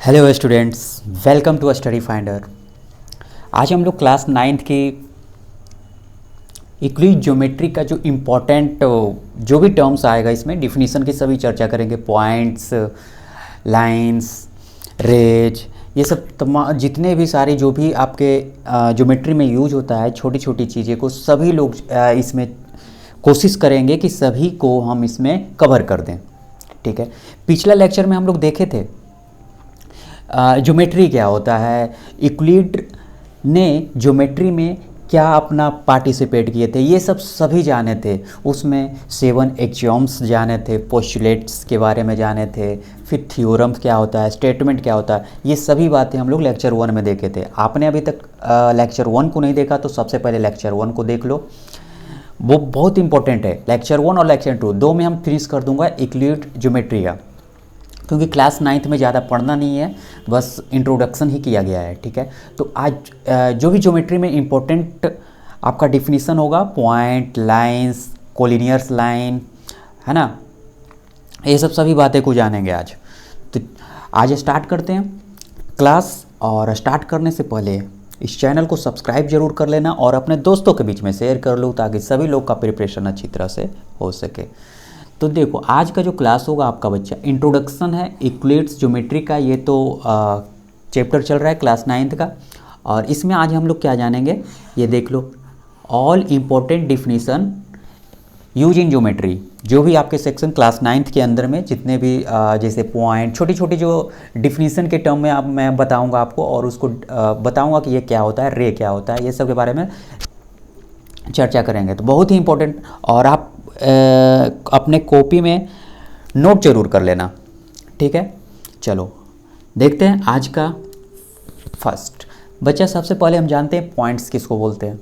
Hello students, welcome to study finder. आज हम लोग क्लास नाइन्थ की यूक्लिड ज्योमेट्री का जो इम्पोर्टेंट जो भी टर्म्स आएगा इसमें डिफिनीसन की सभी चर्चा करेंगे। पॉइंट्स, लाइंस, रेज, ये सब तमाम जितने भी सारे जो भी आपके ज्योमेट्री में यूज होता है छोटी छोटी चीज़ें को सभी लोग इसमें कोशिश करेंगे कि सभी को हम इसमें कवर कर दें। ठीक है, पिछला लेक्चर में हम लोग देखे थे ज्योमेट्री क्या होता है, यूक्लिड ने ज्योमेट्री में क्या अपना पार्टिसिपेट किए थे, ये सब सभी जाने थे। उसमें 7 एक्सियोम्स जाने थे, पोस्टुलेट्स के बारे में जाने थे, फिर थ्योरम्स क्या होता है, स्टेटमेंट क्या होता है, ये सभी बातें हम लोग लेक्चर 1 में देखे थे। आपने अभी तक लेक्चर 1 को नहीं देखा तो सबसे पहले लेक्चर 1 को देख लो, वो बहुत इंपॉर्टेंट है। लेक्चर 1 और लेक्चर 2 दो में हम फिनिश कर दूंगा यूक्लिड ज्योमेट्री का, क्योंकि क्लास नाइन्थ में ज़्यादा पढ़ना नहीं है, बस इंट्रोडक्शन ही किया गया है। ठीक है, तो आज जो भी ज्योमेट्री में इम्पोर्टेंट आपका डिफिनीसन होगा, पॉइंट, लाइंस, कोलिनियर्स लाइन, है ना, ये सब सभी बातें को जानेंगे आज। तो आज स्टार्ट करते हैं क्लास, और स्टार्ट करने से पहले इस चैनल को सब्सक्राइब जरूर कर लेना और अपने दोस्तों के बीच में शेयर कर लो ताकि सभी लोग का प्रिपरेशन अच्छी तरह से हो सके। तो देखो, आज का जो क्लास होगा आपका बच्चा, इंट्रोडक्शन है यूक्लिड्स ज्योमेट्री का, ये तो चैप्टर चल रहा है क्लास नाइन्थ का, और इसमें आज हम लोग क्या जानेंगे ये देख लो। All important definition use in geometry, जो भी आपके सेक्शन क्लास नाइन्थ के अंदर में जितने भी जैसे पॉइंट, छोटी छोटी जो डिफिनीसन के टर्म में आप मैं बताऊंगा आपको, और उसको बताऊंगा कि ये क्या होता है, रे क्या होता है, ये सब के बारे में चर्चा करेंगे। तो बहुत ही इंपॉर्टेंट, और आप अपने कॉपी में नोट जरूर कर लेना। ठीक है, चलो देखते हैं आज का फर्स्ट बच्चा। सबसे पहले हम जानते हैं पॉइंट्स किसको बोलते हैं।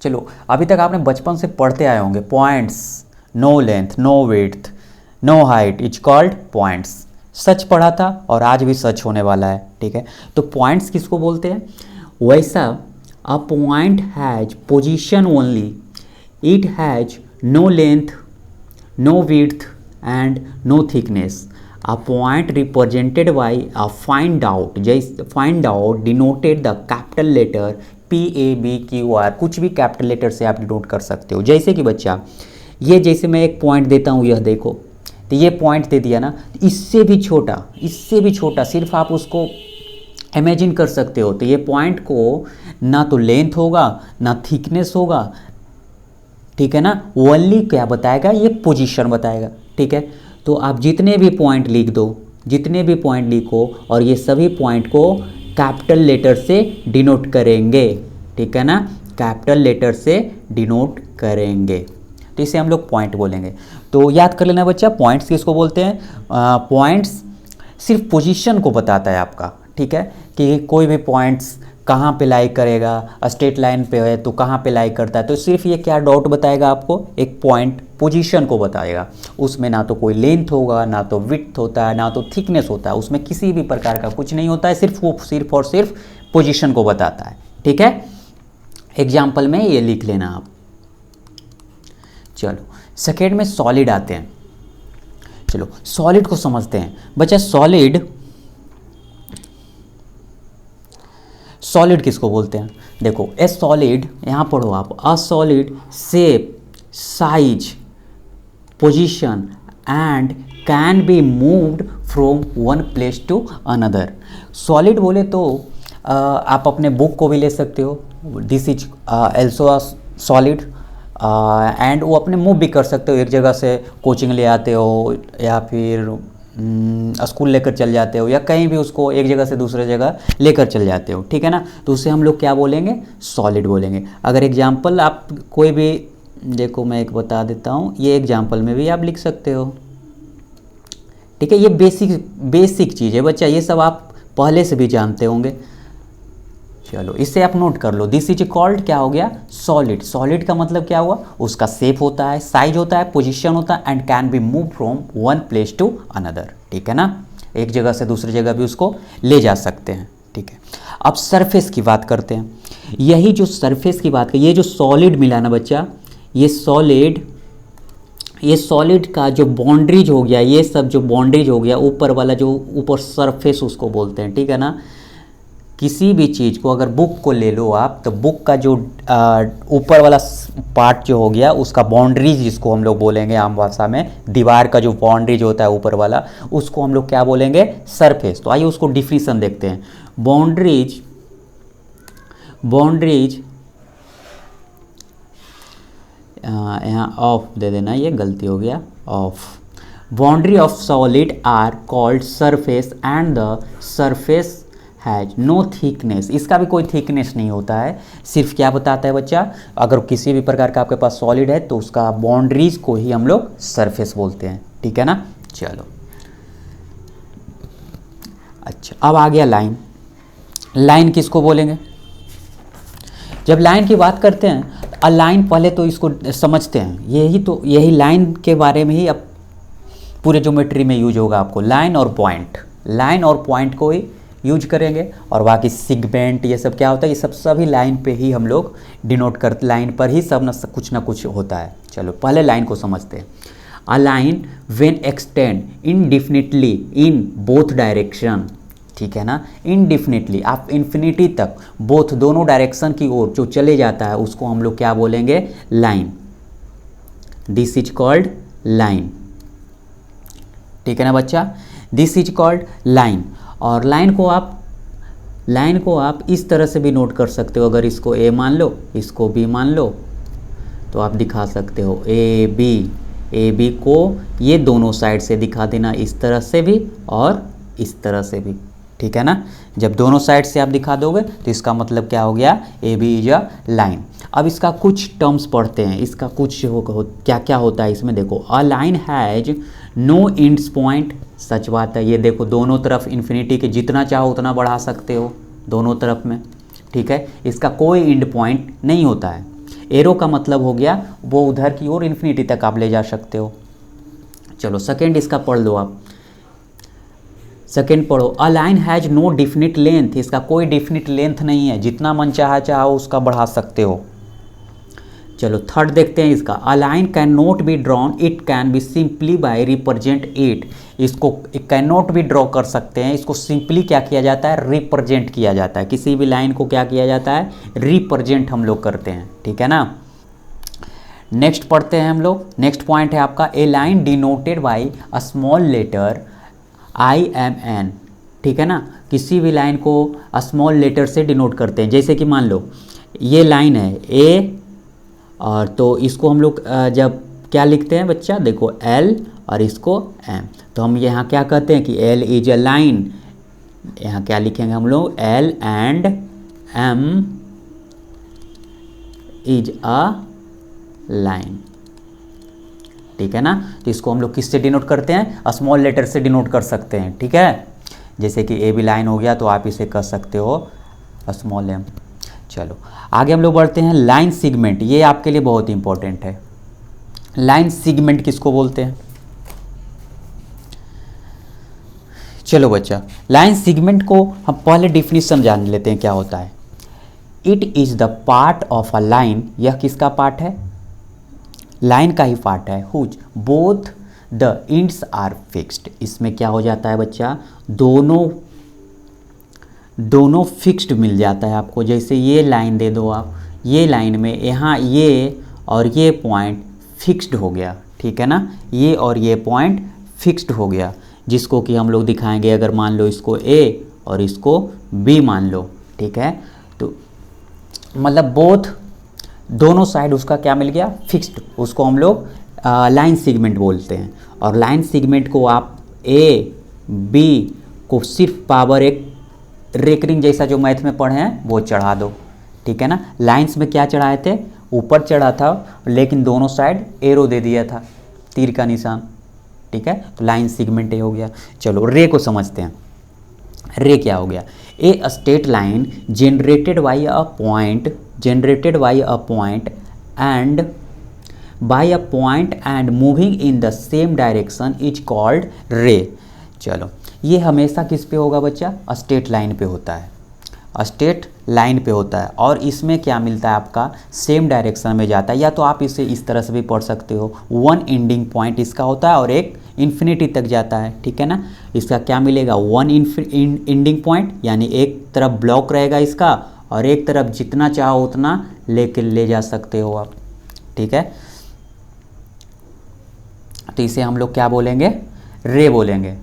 चलो, अभी तक आपने बचपन से पढ़ते आए होंगे points, no length, no width, no height is called points. सच पढ़ा था और आज भी सच होने वाला है। ठीक है, तो पॉइंट्स किसको बोलते हैं? वैसा a point has position only, it has no length, no width and no thickness. A point represented by a find out denoted the capital letter P, A, B, Q, R, कुछ भी capital letter से आप denote कर सकते हो। जैसे कि बच्चा, ये जैसे मैं एक पॉइंट देता हूँ, यह देखो, तो ये पॉइंट दे दिया ना, इससे भी छोटा, इससे भी छोटा, सिर्फ आप उसको इमेजिन कर सकते हो। तो ये पॉइंट को ना तो लेंथ होगा ना थिकनेस होगा, ठीक है ना, ओनली क्या बताएगा, ये पोजीशन बताएगा। ठीक है, तो आप जितने भी पॉइंट लिख दो, जितने भी पॉइंट लिखो, और ये सभी पॉइंट को कैपिटल लेटर से डिनोट करेंगे। ठीक है ना, कैपिटल लेटर से डिनोट करेंगे, तो इसे हम लोग पॉइंट बोलेंगे। तो याद कर लेना बच्चा, पॉइंट्स किसको बोलते हैं? पॉइंट्स सिर्फ पोजीशन को बताता है आपका। ठीक है, कि कोई भी पॉइंट्स कहाँ पे लाई करेगा, स्ट्रेट लाइन पे है तो कहाँ पे लाई करता है, तो सिर्फ ये क्या डॉट बताएगा आपको, एक पॉइंट पोजीशन को बताएगा। उसमें ना तो कोई लेंथ होगा, ना तो विड्थ होता है, ना तो थिकनेस होता है, उसमें किसी भी प्रकार का कुछ नहीं होता है, सिर्फ वो सिर्फ और सिर्फ पोजीशन को बताता है। ठीक है, एग्जाम्पल में ये लिख लेना आप। चलो सेकेंड में सॉलिड आते हैं। चलो सॉलिड को समझते हैं बच्चा। सॉलिड किसको बोलते हैं? देखो, ए सॉलिड, यहाँ पढ़ो आप, a solid shape, size, position and can be moved from one place to another. Solid बोले तो आप अपने बुक को भी ले सकते हो, this is also a solid, and वो अपने मूव भी कर सकते हो। एक जगह से कोचिंग ले आते हो, या फिर स्कूल लेकर चल जाते हो, या कहीं भी उसको एक जगह से दूसरे जगह लेकर चल जाते हो। ठीक है ना, तो उसे हम लोग क्या बोलेंगे? सॉलिड बोलेंगे। अगर एग्जाम्पल आप कोई भी, देखो मैं एक बता देता हूँ, ये एग्जाम्पल में भी आप लिख सकते हो। ठीक है, ये बेसिक चीज़ है बच्चा, ये सब आप पहले से भी जानते होंगे। चलो इससे आप नोट कर लो, दिस इज कॉल्ड, क्या हो गया? सॉलिड। सॉलिड का मतलब क्या हुआ? उसका शेप होता है, साइज होता है, पोजीशन होता है, and can be move from one place to another. ठीक है ना, एक जगह से दूसरी जगह भी उसको ले जा सकते हैं। ठीक है, अब सरफेस की बात करते हैं। यही जो सरफेस की बात कर, ये जो सॉलिड मिला ना बच्चा, ये सॉलिड ये सॉलिड का जो बाउंड्रीज हो गया, ये सब जो बाउंड्रीज हो गया, ऊपर वाला जो ऊपर सरफेस उसको बोलते हैं, ठीक है ना। किसी भी चीज़ को अगर बुक को ले लो आप, तो बुक का जो ऊपर वाला पार्ट जो हो गया उसका बाउंड्रीज, जिसको हम लोग बोलेंगे आम भाषा में, दीवार का जो बाउंड्रीज होता है ऊपर वाला, उसको हम लोग क्या बोलेंगे, सरफेस। तो आइए उसको डिफिनीशन देखते हैं। बाउंड्रीज यहाँ ऑफ दे देना, ये गलती हो गया, of. Boundary of solid are called surface and the surface has no thickness. इसका भी कोई थिकनेस नहीं होता है, सिर्फ क्या बताता है बच्चा, अगर किसी भी प्रकार का आपके पास सॉलिड है तो उसका बाउंड्रीज को ही हम लोग सरफेस बोलते हैं, ठीक है ना। चलो अच्छा, अब आ गया लाइन। लाइन किसको बोलेंगे? जब लाइन की बात करते हैं, लाइन पहले तो इसको समझते हैं, यही लाइन के बारे में ही अब पूरे ज्योमेट्री में यूज होगा आपको। लाइन और पॉइंट को ही यूज करेंगे, और बाकी सिगमेंट ये सब क्या होता है, ये सब सभी लाइन पे ही हम लोग डिनोट करते, लाइन पर ही सब ना कुछ होता है। चलो पहले लाइन को समझते हैं। A line when extend indefinitely in both direction, ठीक है ना। इनडिफिनिटली, आप इन्फिनिटी तक बोथ दोनों डायरेक्शन की ओर जो चले जाता है उसको हम लोग क्या बोलेंगे, line. This is called line, ठीक है ना बच्चा, दिस इज कॉल्ड लाइन। और लाइन को आप इस तरह से भी नोट कर सकते हो, अगर इसको ए मान लो, इसको बी मान लो, तो आप दिखा सकते हो ए बी को ये दोनों साइड से दिखा देना, इस तरह से भी और इस तरह से भी, ठीक है ना। जब दोनों साइड से आप दिखा दोगे तो इसका मतलब क्या हो गया, A B is a line. अब इसका कुछ टर्म्स पढ़ते हैं, इसका कुछ क्या क्या होता है इसमें। देखो, a line has no ends point, सच बात है, ये देखो दोनों तरफ इन्फिनिटी के जितना चाहो उतना बढ़ा सकते हो दोनों तरफ में, ठीक है। इसका कोई एंड पॉइंट नहीं होता है। एरो का मतलब हो गया वो उधर की ओर इन्फिनिटी तक आप ले जा सकते हो। चलो सेकेंड इसका पढ़ लो आप, सेकेंड पढ़ो। A line has no definite length, इसका कोई डिफिनिट लेंथ नहीं है, जितना मन चाहो उसका बढ़ा सकते हो। चलो थर्ड देखते हैं इसका। A line can not be drawn, it can be simply by represent it. इसको कैन नॉट भी ड्रॉ कर सकते हैं, इसको सिंपली क्या किया जाता है, रिप्रेजेंट किया जाता है। किसी भी लाइन को क्या किया जाता है, रिप्रेजेंट हम लोग करते हैं, ठीक है ना। नेक्स्ट पढ़ते हैं हम लोग। नेक्स्ट पॉइंट है आपका, a line denoted by a small letter IMN, ठीक है ना। किसी भी लाइन को स्मॉल लेटर से डिनोट करते हैं, जैसे कि मान लो ये लाइन है ए, और तो इसको हम लोग जब क्या लिखते हैं बच्चा, देखो L और इसको M, तो हम यहाँ क्या कहते हैं कि L इज अ लाइन। यहाँ क्या लिखेंगे हम लोग, L and M is a line, ठीक है ना। तो इसको हम लोग किससे डिनोट करते हैं, स्मॉल लेटर से डिनोट कर सकते हैं, ठीक है। जैसे कि ए बी लाइन हो गया तो आप इसे कर सकते हो स्मॉल एम। चलो आगे हम लोग बढ़ते हैं। लाइन सिगमेंट, ये आपके लिए बहुत इंपॉर्टेंट है। लाइन सिगमेंट किसको बोलते हैं, चलो बच्चा, लाइन सिगमेंट को हम पहले डिफिनीशन जान लेते हैं क्या होता है। It is the part of a line, यह किसका पार्ट है, लाइन का ही पार्ट है। Whose both the ends are fixed, इसमें क्या हो जाता है बच्चा, दोनों फिक्स्ड मिल जाता है आपको। जैसे ये लाइन दे दो आप, ये लाइन में यहाँ ये और ये पॉइंट फिक्स्ड हो गया, ठीक है ना, ये और ये पॉइंट फिक्स्ड हो गया, जिसको कि हम लोग दिखाएंगे। अगर मान लो इसको A और इसको B मान लो, ठीक है, तो मतलब बोथ दोनों साइड उसका क्या मिल गया, फिक्स्ड, उसको हम लोग लाइन सेगमेंट बोलते हैं। और लाइन सेगमेंट को आप A B को सिर्फ पावर एक रेकरिंग जैसा जो मैथ में पढ़े हैं वो चढ़ा दो, ठीक है ना। लाइंस में क्या चढ़ाए थे, ऊपर चढ़ा था, लेकिन दोनों साइड एरो दे दिया था, तीर का निशान, ठीक है। तो लाइन सेगमेंट ये हो गया। चलो रे को समझते हैं। रे क्या हो गया, a straight line generated by a point and moving in the same direction is called ray। चलो ये हमेशा किस पे होगा बच्चा, स्ट्रेट लाइन पे होता है। स्ट्रेट लाइन पे होता है, और इसमें क्या मिलता है आपका, सेम डायरेक्शन में जाता है। या तो आप इसे इस तरह से भी पढ़ सकते हो, वन एंडिंग पॉइंट इसका होता है और एक इन्फिनिटी तक जाता है, ठीक है ना। इसका क्या मिलेगा, वन एंडिंग पॉइंट, यानी एक तरफ ब्लॉक रहेगा इसका और एक तरफ जितना चाहो उतना ले जा सकते हो आप, ठीक है। तो इसे हम लोग क्या बोलेंगे, रे बोलेंगे,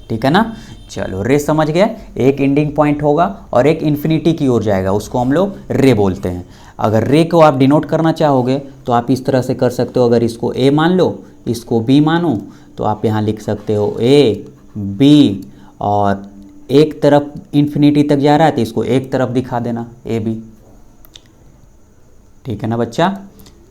ठीक है ना। चलो रे समझ गए, एक एंडिंग पॉइंट होगा और एक इन्फिनिटी की ओर जाएगा, उसको हम लोग रे बोलते हैं। अगर रे को आप डिनोट करना चाहोगे तो आप इस तरह से कर सकते हो, अगर इसको ए मान लो, इसको बी मानो, तो आप यहाँ लिख सकते हो ए बी, और एक तरफ इन्फिनिटी तक जा रहा है तो इसको एक तरफ दिखा देना ए बी, ठीक है ना बच्चा।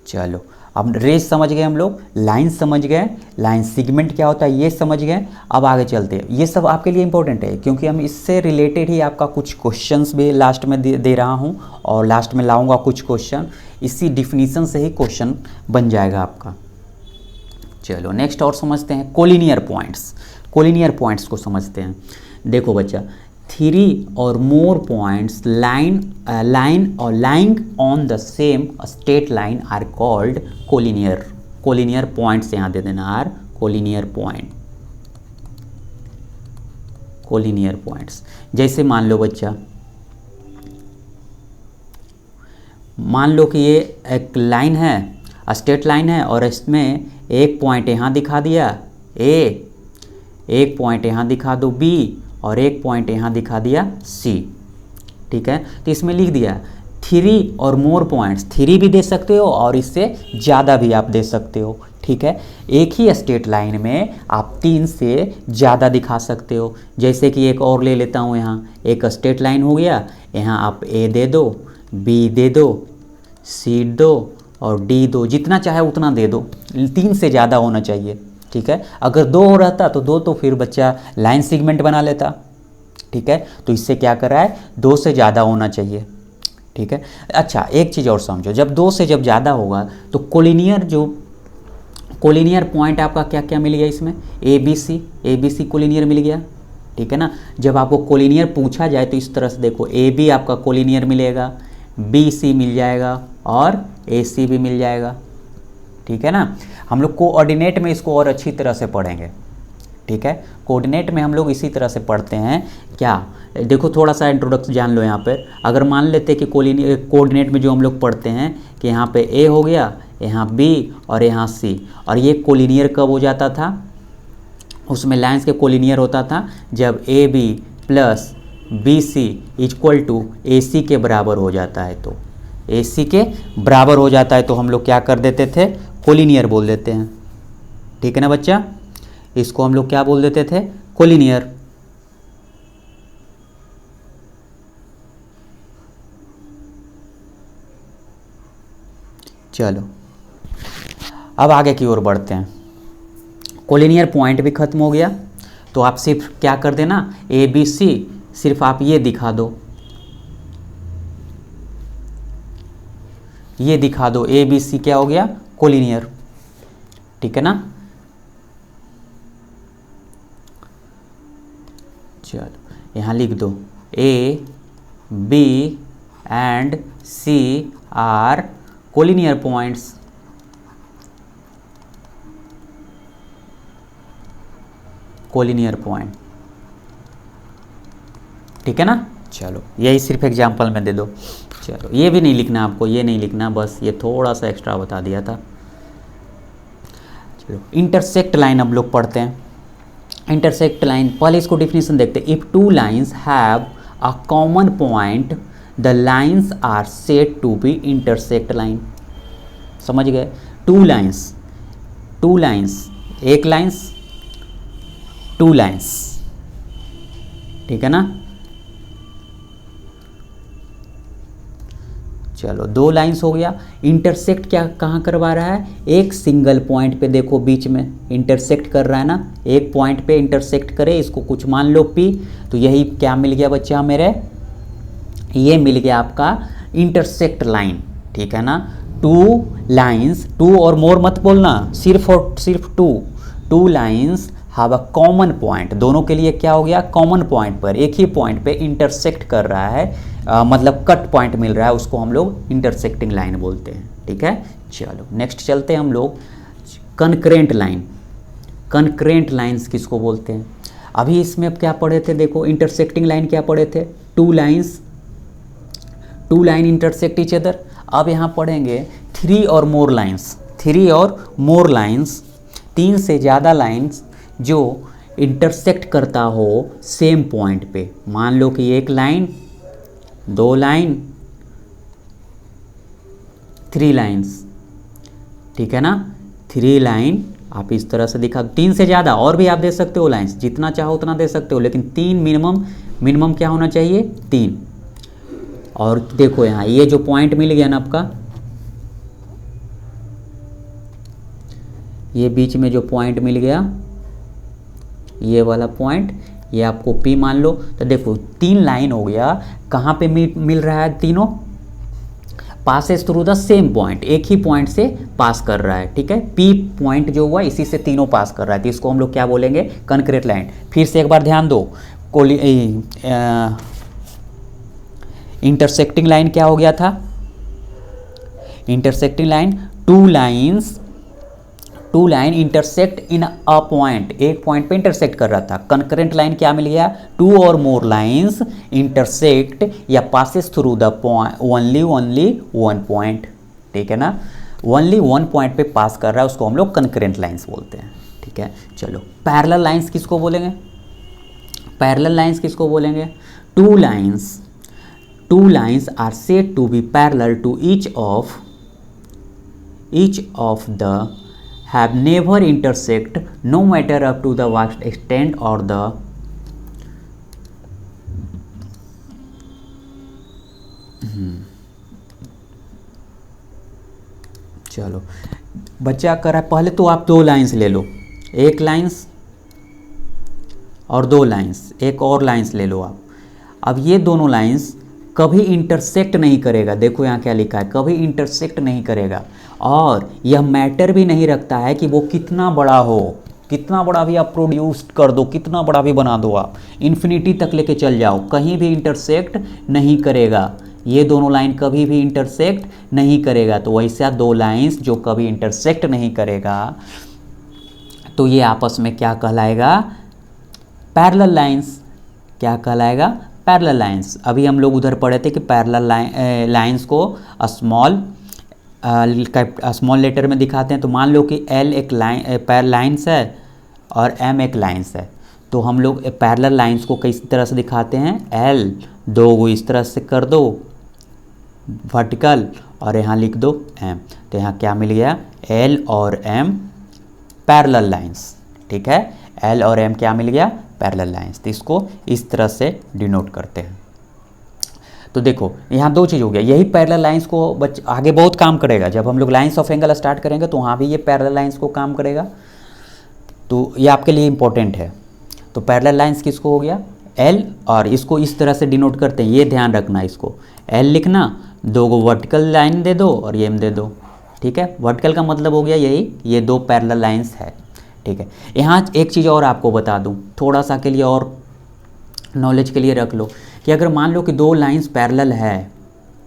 चलो अब रेस समझ गए हम लोग, लाइन समझ गए, लाइन सेगमेंट क्या होता है ये समझ गए। अब आगे चलते हैं, ये सब आपके लिए इंपॉर्टेंट है क्योंकि हम इससे रिलेटेड ही आपका कुछ क्वेश्चंस भी लास्ट में दे रहा हूँ, और लास्ट में लाऊंगा कुछ क्वेश्चन, इसी डिफिनीशन से ही क्वेश्चन बन जाएगा आपका। चलो नेक्स्ट और समझते हैं कोलिनियर पॉइंट्स। कोलिनियर पॉइंट्स को समझते हैं। देखो बच्चा, 3 or more points lying on the same straight line are called collinear. collinear points यहाँ दे देना are collinear point. collinear points जैसे मान लो बच्चा, मान लो कि ये एक लाइन है, स्ट्रेट लाइन है, और इसमें एक पॉइंट यहाँ दिखा दिया A, एक पॉइंट यहाँ दिखा दो B, और एक पॉइंट यहाँ दिखा दिया C, ठीक है। तो इसमें लिख दिया 3 और मोर पॉइंट्स, 3 भी दे सकते हो और इससे ज़्यादा भी आप दे सकते हो, ठीक है। एक ही स्ट्रेट लाइन में आप 3 से ज़्यादा दिखा सकते हो। जैसे कि एक और ले लेता हूँ, यहाँ एक स्ट्रेट लाइन हो गया, यहाँ आप A दे दो, B दे दो, C दो और D दो, जितना चाहे उतना दे दो, 3 से ज़्यादा होना चाहिए, ठीक है। अगर 2 हो रहता तो 2 तो फिर बच्चा लाइन सेगमेंट बना लेता, ठीक है। तो इससे क्या कर रहा है, 2 से ज़्यादा होना चाहिए, ठीक है। अच्छा एक चीज़ और समझो, जब 2 से जब ज़्यादा होगा तो कोलिनियर पॉइंट आपका क्या क्या मिल गया इसमें, ए बी सी कोलिनियर मिल गया, ठीक है ना। जब आपको कोलिनियर पूछा जाए तो इस तरह से देखो, ए बी आपका कोलिनियर मिलेगा, बी सी मिल जाएगा और ए सी भी मिल जाएगा, ठीक है ना। हम लोग कोऑर्डिनेट में इसको और अच्छी तरह से पढ़ेंगे, ठीक है। कोऑर्डिनेट में हम लोग इसी तरह से पढ़ते हैं। क्या देखो, थोड़ा सा इंट्रोडक्शन जान लो यहाँ पर। अगर मान लेते कि कोऑर्डिनेट में जो हम लोग पढ़ते हैं कि यहाँ पे ए हो गया, यहाँ बी और यहाँ सी, और ये कोलिनियर कब हो जाता था, उसमें लाइंस के कोलिनियर होता था जब A B plus B C equal to A C के बराबर हो जाता है। तो ए सी के बराबर हो जाता है तो हम लोग क्या कर देते थे, कोलिनियर बोल देते हैं, ठीक है ना बच्चा। इसको हम लोग क्या बोल देते थे, कोलिनियर। चलो अब आगे की ओर बढ़ते हैं। कोलिनियर पॉइंट भी खत्म हो गया, तो आप सिर्फ क्या कर देना, ए बी सी सिर्फ आप ये दिखा दो, ये दिखा दो, ए बी सी क्या हो गया, कोलिनियर, ठीक है ना। चलो यहाँ लिख दो, A B and C are collinear points, collinear point, ठीक है ना। चलो यही सिर्फ एग्जांपल में दे दो। चलो ये भी नहीं लिखना आपको, ये नहीं लिखना, बस ये थोड़ा सा एक्स्ट्रा बता दिया था। चलो इंटरसेक्ट लाइन अब लोग पढ़ते हैं। इंटरसेक्ट लाइन, पहले इसको डिफिनेशन देखते हैं। If 2 lines have a common point the lines are said to be intersect line. समझ गए, 2 लाइन्स, एक लाइन्स, 2 लाइन्स, ठीक है ना। चलो 2 लाइन्स हो गया। इंटरसेक्ट क्या कहाँ करवा रहा है, एक सिंगल पॉइंट पे, देखो बीच में इंटरसेक्ट कर रहा है ना, एक पॉइंट पे इंटरसेक्ट करे, इसको कुछ मान लो P, तो यही क्या मिल गया बच्चा मेरे, ये मिल गया आपका इंटरसेक्ट लाइन, ठीक है ना। 2 लाइन्स, 2 और मोर मत बोलना, सिर्फ और सिर्फ 2 lines have a common point, दोनों के लिए क्या हो गया, कॉमन पॉइंट पर, एक ही पॉइंट पे इंटरसेक्ट कर रहा है, मतलब कट पॉइंट मिल रहा है, उसको हम लोग इंटरसेक्टिंग लाइन बोलते हैं। ठीक है, चलो नेक्स्ट चलते हैं हम लोग कनकरेंट लाइन। कनकरेंट लाइंस किसको बोलते हैं? अभी इसमें अब क्या पढ़े थे, देखो इंटरसेक्टिंग लाइन क्या पढ़े थे, two line intersect each other. अब यहाँ पढ़ेंगे थ्री और मोर लाइंस, थ्री और मोर लाइंस, तीन से ज़्यादा लाइंस जो इंटरसेक्ट करता हो सेम पॉइंट पे। मान लो कि एक लाइन, दो लाइन, थ्री लाइंस, ठीक है ना, थ्री लाइन आप इस तरह से दिखा, तीन से ज़्यादा और भी आप दे सकते हो लाइंस, जितना चाहो उतना दे सकते हो, लेकिन तीन मिनिमम क्या होना चाहिए, तीन। और देखो यहाँ ये जो पॉइंट मिल गया ना आपका, ये बीच में जो पॉइंट मिल गया, ये वाला पॉइंट, ये आपको P मान लो। तो देखो तीन लाइन हो गया, कहाँ पे मिल रहा है, तीनों passes through the same point, एक ही पॉइंट से पास कर रहा है। ठीक है, P पॉइंट जो हुआ इसी से तीनों पास कर रहा है, तो इसको हम लोग क्या बोलेंगे, कनकरेंट लाइन। फिर से एक बार ध्यान दो, इंटरसेक्टिंग लाइन क्या हो गया था, intersecting line two line intersect in a point, एक पॉइंट पे इंटरसेक्ट कर रहा था। कनकरेंट लाइन क्या मिल गया, टू और मोर लाइंस इंटरसेक्ट या passes through the point only one point. ठीक है ना, ओनली वन पॉइंट पे पास कर रहा है, उसको हम लोग कनकरेंट लाइंस बोलते हैं। ठीक है, चलो पैरेलल लाइंस किसको बोलेंगे, पैरेलल लाइंस किसको बोलेंगे, two lines are said to be parallel to each of the have never intersect no matter up to the vast extent or the चलो बच्चा कर रहा है, पहले तो आप दो लाइंस ले लो, एक लाइंस और दो लाइंस, एक और लाइंस ले लो आप। अब ये दोनों लाइंस कभी इंटरसेक्ट नहीं करेगा, देखो यहाँ क्या लिखा है, कभी इंटरसेक्ट नहीं करेगा, और यह मैटर भी नहीं रखता है कि वो कितना बड़ा हो, कितना बड़ा भी आप प्रोड्यूस कर दो, कितना बड़ा भी बना दो आप, इन्फिनिटी तक लेके चल जाओ, कहीं भी इंटरसेक्ट नहीं करेगा। ये दोनों लाइन कभी भी इंटरसेक्ट नहीं करेगा। तो वैसा दो लाइंस जो कभी इंटरसेक्ट नहीं करेगा, तो ये आपस में क्या कहलाएगा, पैरेलल लाइंस। क्या कहलाएगा, पैरेलल लाइंस। अभी हम लोग उधर पढ़े थे कि पैरेलल लाइंस को स्मॉल लेटर में दिखाते हैं। तो मान लो कि L एक लाइंस है और M एक लाइंस है, तो हम लोग पैरेलल लाइंस को किस तरह से दिखाते हैं, L दो को इस तरह से कर दो वर्टिकल और यहाँ लिख दो M, तो यहाँ क्या मिल गया, L और M पैरेलल लाइंस। ठीक है, L और M क्या मिल गया, पैरेलल लाइंस। तो इसको इस तरह से डिनोट करते हैं। तो देखो यहाँ दो चीज़ हो गया, यही पैरेलल लाइंस को आगे बहुत काम करेगा, जब हम लोग लाइंस ऑफ एंगल स्टार्ट करेंगे तो वहाँ भी ये पैरेलल लाइंस को काम करेगा, तो ये आपके लिए इंपॉर्टेंट है। तो पैरेलल लाइंस किसको हो गया, L, और इसको इस तरह से डिनोट करते हैं, ये ध्यान रखना, इसको L लिखना, दो को वर्टिकल लाइन दे दो और ये M दे दो। ठीक है, वर्टिकल का मतलब हो गया यही, ये दो पैरेलल लाइंस है। ठीक है, यहाँ एक चीज़ और आपको बता दूँ, थोड़ा सा के लिए और नॉलेज के लिए रख लो, कि अगर मान लो कि दो लाइंस पैरेलल है,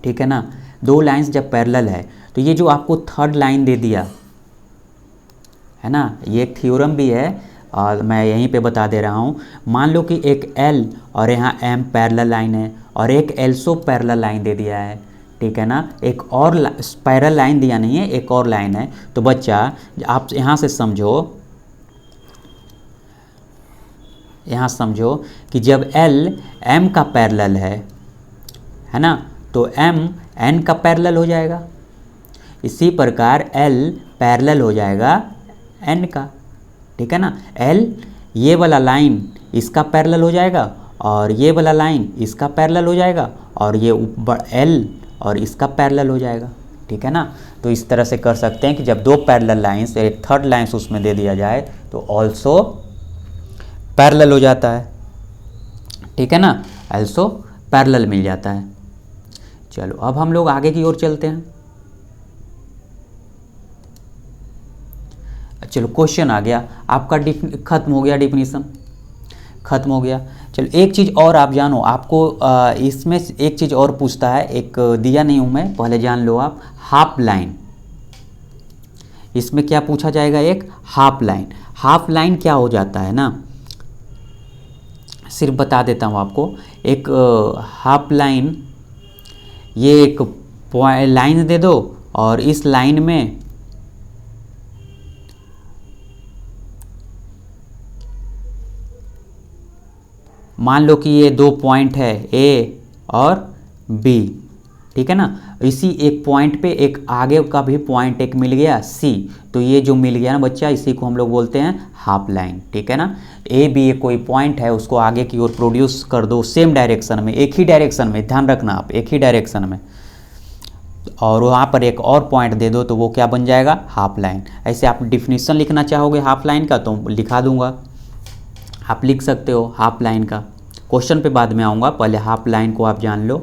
ठीक है ना, दो लाइंस जब पैरेलल है, तो ये जो आपको थर्ड लाइन दे दिया है ना, ये एक थ्योरम भी है और मैं यहीं पे बता दे रहा हूँ। मान लो कि एक L और यहाँ M पैरेलल लाइन है और एक एल्सो पैरेलल लाइन दे दिया है, ठीक है ना, एक और पैरेलल लाइन दिया नहीं है, एक और लाइन है। तो बच्चा आप यहाँ से समझो, यहाँ समझो कि जब L M का पैरेलल है ना, तो M N का पैरेलल हो जाएगा, इसी प्रकार L पैरेलल हो जाएगा N का। ठीक है ना, L ये वाला लाइन इसका पैरेलल हो जाएगा और ये वाला लाइन इसका पैरेलल हो जाएगा और ये L और इसका पैरेलल हो जाएगा। ठीक है ना, तो इस तरह से कर सकते हैं कि जब दो पैरेलल लाइंस, एक थर्ड लाइंस उसमें दे दिया जाए तो ऑल्सो पैरेलल हो जाता है। ठीक है ना, ऑल्सो पैरेलल मिल जाता है। चलो अब हम लोग आगे की ओर चलते हैं। चलो क्वेश्चन आ गया आपका, खत्म हो गया, डिफिनीसन खत्म हो गया। चलो एक चीज़ और आप जानो, आपको इसमें एक चीज़ और पूछता है, एक दिया नहीं हूँ मैं, पहले जान लो आप। हाफ लाइन, इसमें क्या पूछा जाएगा, एक हाफ लाइन। हाफ लाइन क्या हो जाता है ना, सिर्फ बता देता हूँ आपको। एक हाफ लाइन, ये एक लाइन दे दो और इस लाइन में मान लो कि ये दो पॉइंट है ए और बी, ठीक है ना। इसी एक पॉइंट पे एक आगे का भी पॉइंट एक मिल गया सी, तो ये जो मिल गया ना बच्चा, इसी को हम लोग बोलते हैं हाफ लाइन, ठीक है ना। ए बी एक कोई पॉइंट है, उसको आगे की ओर प्रोड्यूस कर दो सेम डायरेक्शन में, एक ही डायरेक्शन में, ध्यान रखना आप, एक ही डायरेक्शन में, और वहाँ पर एक और पॉइंट दे दो तो वो क्या बन जाएगा, हाफ लाइन। ऐसे आप डिफिनीशन लिखना चाहोगे हाफ लाइन का तो लिखा दूंगा, आप लिख सकते हो हाफ लाइन का। क्वेश्चन पे बाद में आऊँगा, पहले हाफ लाइन को आप जान लो।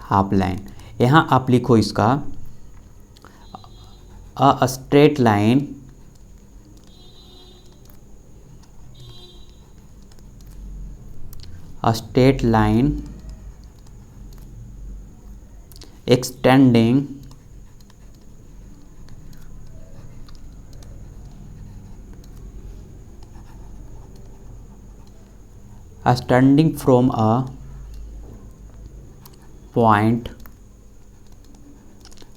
हाफ लाइन, यहाँ आप लिखो इसका, a straight line extending from a point,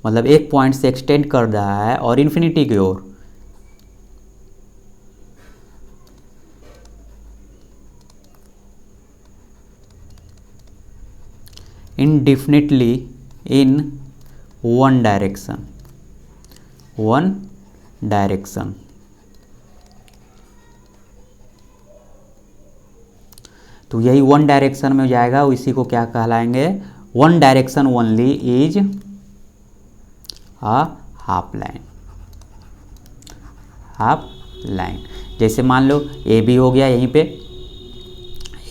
मतलब एक पॉइंट से एक्सटेंड कर रहा है और इन्फिनिटी की ओर, indefinitely in one direction, तो यही वन डायरेक्शन में जाएगा, इसी को क्या कहलाएंगे, one direction only is a half line. Half line, जैसे मान लो ए बी हो गया, यहीं पे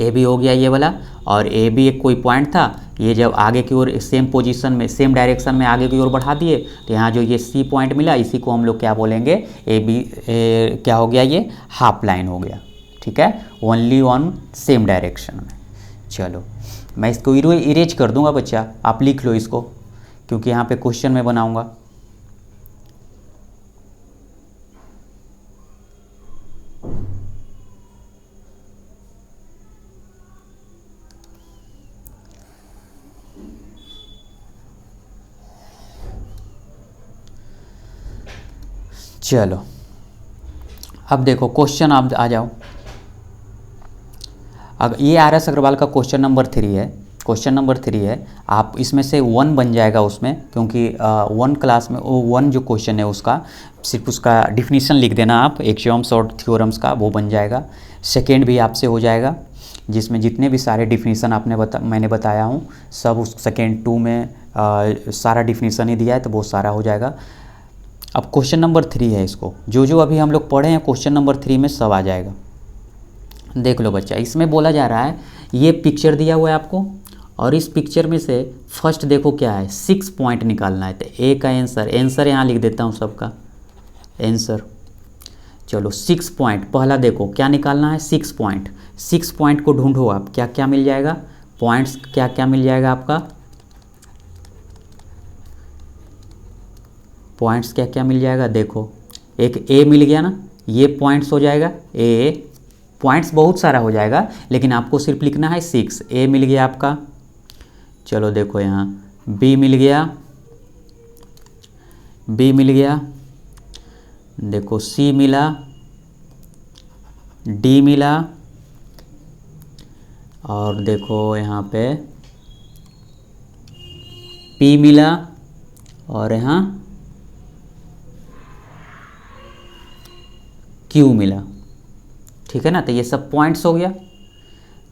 ए बी हो गया ये वाला, और ए बी एक कोई पॉइंट था, ये जब आगे की ओर सेम पोजीशन में, सेम डायरेक्शन में आगे की ओर बढ़ा दिए, तो यहाँ जो ये सी पॉइंट मिला, इसी को हम लोग क्या बोलेंगे, ए बी क्या हो गया, ये हाफ लाइन हो गया, ठीक है, ओनली ऑन सेम डायरेक्शन में। चलो मैं इसको इरेज कर दूंगा बच्चा, आप लिख लो इसको, क्योंकि यहाँ पे क्वेश्चन में बनाऊंगा। चलो अब देखो क्वेश्चन, आप आ जाओ। अगर ये RS अग्रवाल का क्वेश्चन नंबर 3 है, क्वेश्चन नंबर 3 है, आप इसमें से 1 बन जाएगा उसमें, क्योंकि 1 क्लास में 1 जो क्वेश्चन है उसका सिर्फ उसका डिफिनीशन लिख देना आप, एक्सियोम्स और थ्योरम्स का, वो बन जाएगा। सेकेंड भी आपसे हो जाएगा, जिसमें जितने भी सारे डिफिनीशन मैंने बताया हूँ सब उस सेकेंड 2 में सारा डिफिनीशन ही दिया है, तो वो सारा हो जाएगा। अब क्वेश्चन नंबर 3 है, इसको जो अभी हम लोग पढ़े हैं क्वेश्चन नंबर 3 में सब आ जाएगा। देख लो बच्चा, इसमें बोला जा रहा है, ये पिक्चर दिया हुआ है आपको, और इस पिक्चर में से फर्स्ट देखो क्या है, 6 पॉइंट निकालना है। तो ए का आंसर यहाँ लिख देता हूँ सबका आंसर। चलो 6 पॉइंट, पहला देखो क्या निकालना है, 6 पॉइंट। 6 पॉइंट को ढूंढो आप, क्या क्या मिल जाएगा, पॉइंट्स क्या क्या मिल जाएगा आपका, पॉइंट्स क्या क्या मिल जाएगा। देखो एक ए मिल गया ना, ये पॉइंट्स हो जाएगा, ए पॉइंट्स बहुत सारा हो जाएगा, लेकिन आपको सिर्फ लिखना है 6। ए मिल गया आपका, चलो देखो यहाँ बी मिल गया, बी मिल गया, देखो सी मिला, डी मिला, और देखो यहाँ पे पी मिला, और यहाँ क्यू मिला, ठीक है ना। तो ये सब पॉइंट्स हो गया,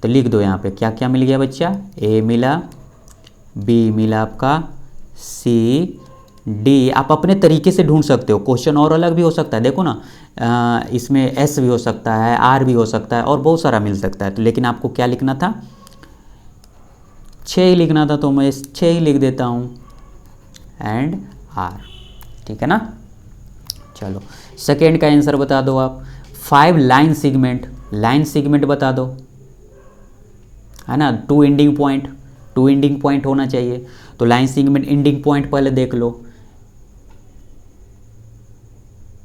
तो लिख दो यहाँ पे क्या क्या मिल गया बच्चा, ए मिला, बी मिला आपका, सी, डी। आप अपने तरीके से ढूंढ सकते हो, क्वेश्चन और अलग भी हो सकता है, देखो ना इसमें एस भी हो सकता है, आर भी हो सकता है, और बहुत सारा मिल सकता है। तो लेकिन आपको क्या लिखना था, 6 ही लिखना था, तो मैं 6 ही लिख देता हूँ, एंड आर, ठीक ठीक है ना। चलो सेकेंड का आंसर बता दो आप। 5 लाइन सेगमेंट बता दो, है ना। 2 एंडिंग पॉइंट होना चाहिए। तो लाइन सेगमेंट एंडिंग पॉइंट पहले देख लो,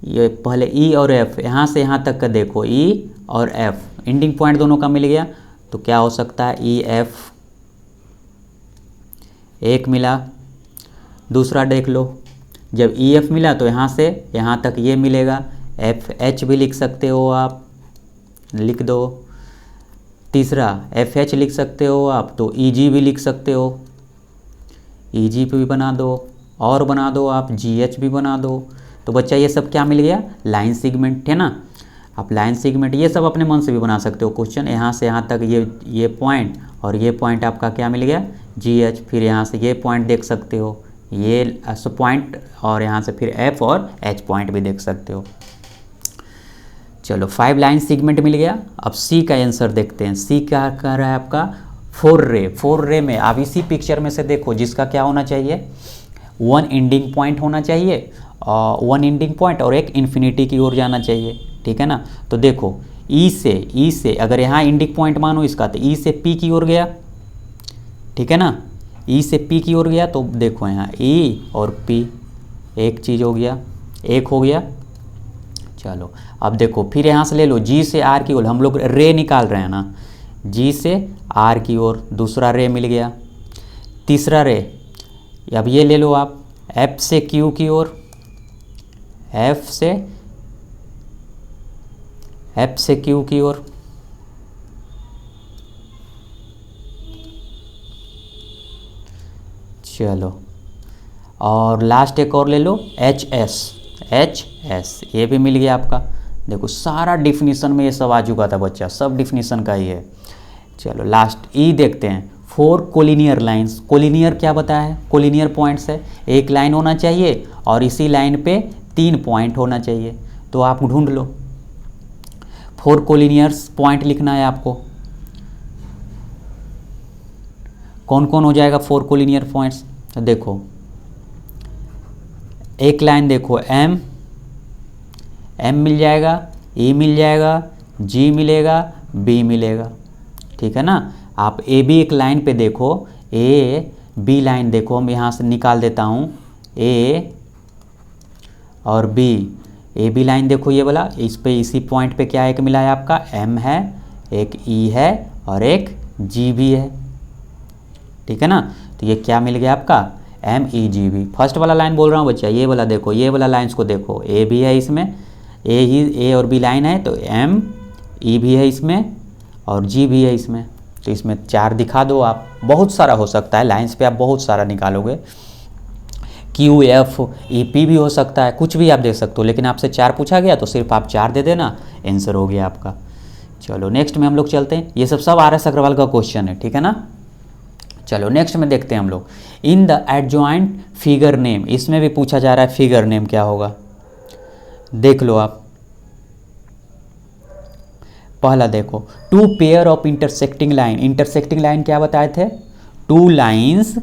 ये पहले ई और एफ, यहाँ से यहाँ तक का देखो, ई और एफ एंडिंग पॉइंट दोनों का मिल गया। तो क्या हो सकता है, ई एफ एक मिला। दूसरा देख लो, जब ई एफ मिला तो यहाँ से यहाँ तक ये मिलेगा, एफ एच भी लिख सकते हो आप, लिख दो। तीसरा एफ एच लिख सकते हो आप, तो ई जी भी लिख सकते हो, ई जी भी बना दो, और बना दो आप जी एच भी बना दो। तो बच्चा ये सब क्या मिल गया, लाइन सेगमेंट, है ना। आप लाइन सेगमेंट ये सब अपने मन से भी बना सकते हो क्वेश्चन। यहाँ से यहाँ तक ये पॉइंट और ये पॉइंट आपका क्या मिल गया, जी एच। फिर यहाँ से ये पॉइंट देख सकते हो, ये पॉइंट, और यहाँ से फिर एफ और एच पॉइंट भी देख सकते हो। चलो 5 लाइन सेगमेंट मिल गया। अब सी का आंसर देखते हैं। सी क्या कह रहा है आपका, 4 रे में। अब इसी पिक्चर में से देखो, जिसका क्या होना चाहिए, 1 एंडिंग पॉइंट होना चाहिए, 1 एंडिंग पॉइंट और एक इन्फिनिटी की ओर जाना चाहिए, ठीक है ना। तो देखो ई से अगर यहाँ एंडिंग पॉइंट मानो इसका, तो ई से पी की ओर गया, ठीक है ना। ई से पी की ओर गया, तो देखो यहाँ ई और पी एक चीज़ हो गया, एक हो गया। चलो अब देखो फिर यहाँ से ले लो, जी से आर की ओर, हम लोग रे निकाल रहे हैं ना, जी से आर की ओर दूसरा रे मिल गया। तीसरा रे, अब ये ले लो आप, एफ से क्यू की ओर, एफ से क्यू की ओर। चलो और लास्ट एक और ले लो, एच एस, ये भी मिल गया आपका। देखो सारा डिफिनीशन में ये सब आ चुका था बच्चा, सब डिफिनीशन का ही है। चलो लास्ट ई देखते हैं। 4 कोलिनियर लाइंस। कोलिनियर क्या बताया है, कोलिनियर पॉइंट्स है, एक लाइन होना चाहिए और इसी लाइन पे 3 पॉइंट होना चाहिए। तो आप ढूंढ लो, 4 कोलिनियर्स पॉइंट लिखना है आपको। कौन कौन हो जाएगा 4 कोलिनियर पॉइंट्स, तो देखो एक लाइन देखो, एम मिल जाएगा, ई मिल जाएगा, जी मिलेगा, बी मिलेगा, ठीक है ना। आप ए बी एक लाइन पे देखो, ए बी लाइन देखो, हम यहाँ से निकाल देता हूँ, ए और बी, ए बी लाइन देखो ये वाला, इस पे इसी पॉइंट पे क्या एक मिला है आपका, एम है, एक ई है और एक जी भी है, ठीक है ना। तो ये क्या मिल गया आपका, M E G B. First वाला लाइन बोल रहा हूँ बच्चा, ये वाला देखो, ये वाला लाइन्स को देखो, ए भी है इसमें, ए और बी लाइन है, तो एम ई भी है इसमें और जी भी है इसमें। तो इसमें 4 दिखा दो आप, बहुत सारा हो सकता है, लाइन्स पे आप बहुत सारा निकालोगे, क्यू एफ ई पी भी हो सकता है, कुछ भी आप दे सकते हो, लेकिन आपसे 4 पूछा गया तो सिर्फ आप 4 दे देना, आंसर हो गया आपका। चलो नेक्स्ट में हम लोग चलते हैं। ये सब आर एस अग्रवाल का क्वेश्चन है, ठीक है ना। चलो नेक्स्ट में देखते हैं हम लोग, in the adjoint figure name. इसमें भी पूछा जा रहा है फिगर नेम क्या होगा, देख लो आप। पहला देखो, 2 pair of intersecting line. Intersecting line क्या बताए थे, 2 लाइन्स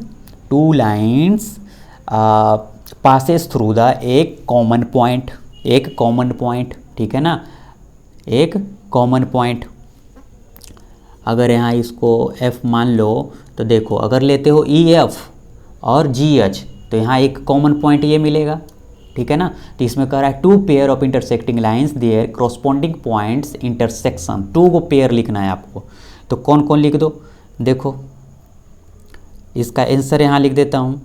पासेस थ्रू द एक कॉमन पॉइंट, ठीक है ना, एक कॉमन पॉइंट। अगर यहाँ इसको F मान लो, तो देखो अगर लेते हो ई एफ और जी एच, तो यहाँ एक कॉमन पॉइंट ये मिलेगा, ठीक है ना। तो इसमें कह रहा है 2 pair of intersecting lines there corresponding points intersection. 2 को पेयर लिखना है आपको, तो कौन कौन लिख दो, देखो इसका आंसर यहाँ लिख देता हूँ,